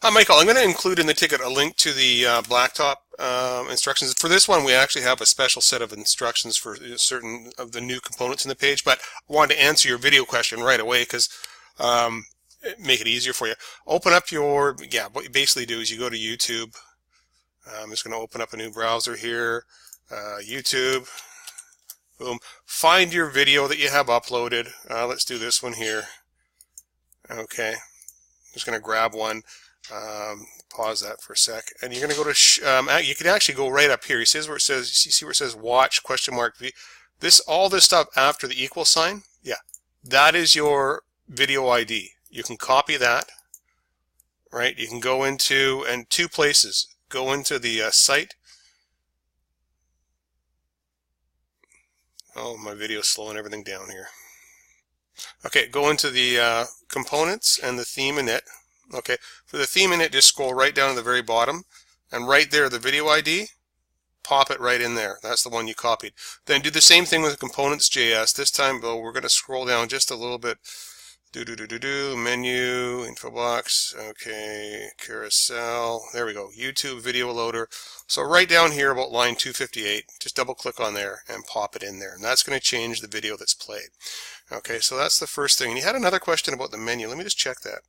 Hi, Michael. I'm going to include in the ticket a link to the blacktop instructions. For this one, we actually have a special set of instructions for certain of the new components in the page, but I wanted to answer your video question right away because make it easier for you. Open up what you basically do is you go to YouTube. I'm just going to open up a new browser here, YouTube. Boom. Find your video that you have uploaded. Let's do this one here. Okay. Just going to grab one. Pause that for a sec, and you're going to go to you can actually go right up here. You see where it says watch question mark v. All this stuff after the equal sign, yeah, that is your video ID. You can copy that, right? You can go into, and two places, go into the site. Oh, my video's slowing everything down here. Okay, go into the components and the theme init. Okay, for the theme init, just scroll right down to the very bottom, and right there, the video ID, pop it right in there. That's the one you copied. Then do the same thing with the components.js. This time, though, we're going to scroll down just a little bit. Menu, info box, okay, carousel, there we go, YouTube video loader. So right down here about line 258, just double click on there and pop it in there. And that's going to change the video that's played. Okay, so that's the first thing. And you had another question about the menu. Let me just check that.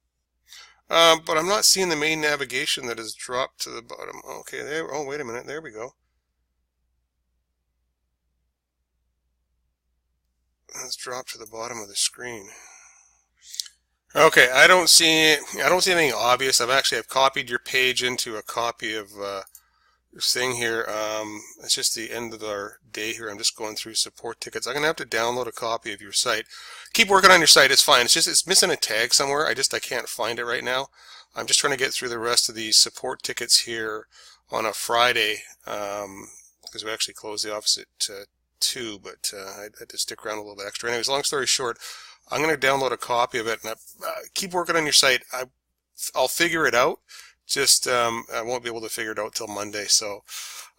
But I'm not seeing the main navigation that has dropped to the bottom. Okay, there. Oh, wait a minute. There we go. Let's drop to the bottom of the screen. Okay, I don't see anything obvious. I've copied your page into a copy of this thing here. It's just the end of our day here. I'm just going through support tickets. I'm gonna have to download a copy of your site. Keep working on your site. It's fine. It's missing a tag somewhere. I can't find it right now. I'm just trying to get through the rest of these support tickets here on a Friday because we actually close the office at 2, but I had to stick around a little bit extra. Anyways, long story short, I'm going to download a copy of it, and keep working on your site. I'll figure it out. Just I won't be able to figure it out till Monday, so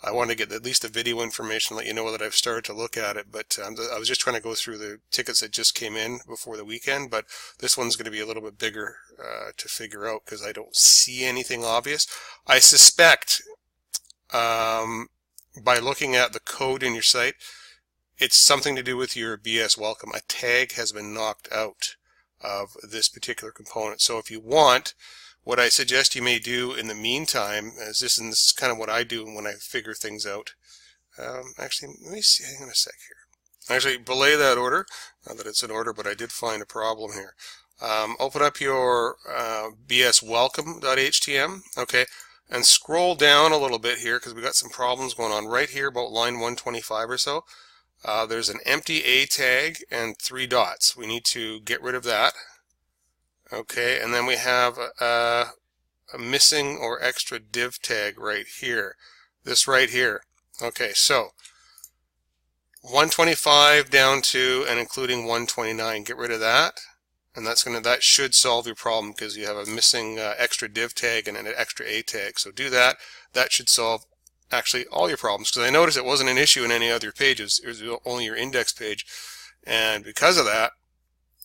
I want to get at least the video information, let you know that I've started to look at it. But I was just trying to go through the tickets that just came in before the weekend. But this one's going to be a little bit bigger to figure out because I don't see anything obvious. I suspect by looking at the code in your site, it's something to do with your BS welcome. A tag has been knocked out of this particular component. So if you want, what I suggest you may do in the meantime, and this is kind of what I do when I figure things out. Actually, let me see, hang on a sec here. Actually, belay that order. Not that it's an order, but I did find a problem here. Open up your bswelcome.htm, okay, and scroll down a little bit here because we got some problems going on right here about line 125 or so. There's an empty A tag and 3 dots. We need to get rid of that. Okay, and then we have a missing or extra div tag right here. This right here. Okay, so 125 down to and including 129. Get rid of that, and that should solve your problem because you have a missing extra div tag and an extra A tag. So do that. That should solve actually all your problems, because I noticed it wasn't an issue in any other pages. It was only your index page, and because of that,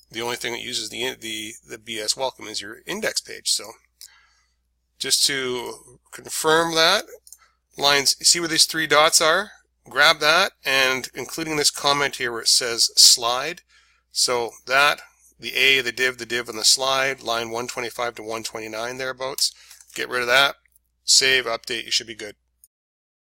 the only thing that uses the BS welcome is your index page. So just to confirm that, lines, see where these 3 dots are? Grab that, and including this comment here where it says slide, so that, the A, the div, and the slide, line 125 to 129 thereabouts, get rid of that, save, update, you should be good.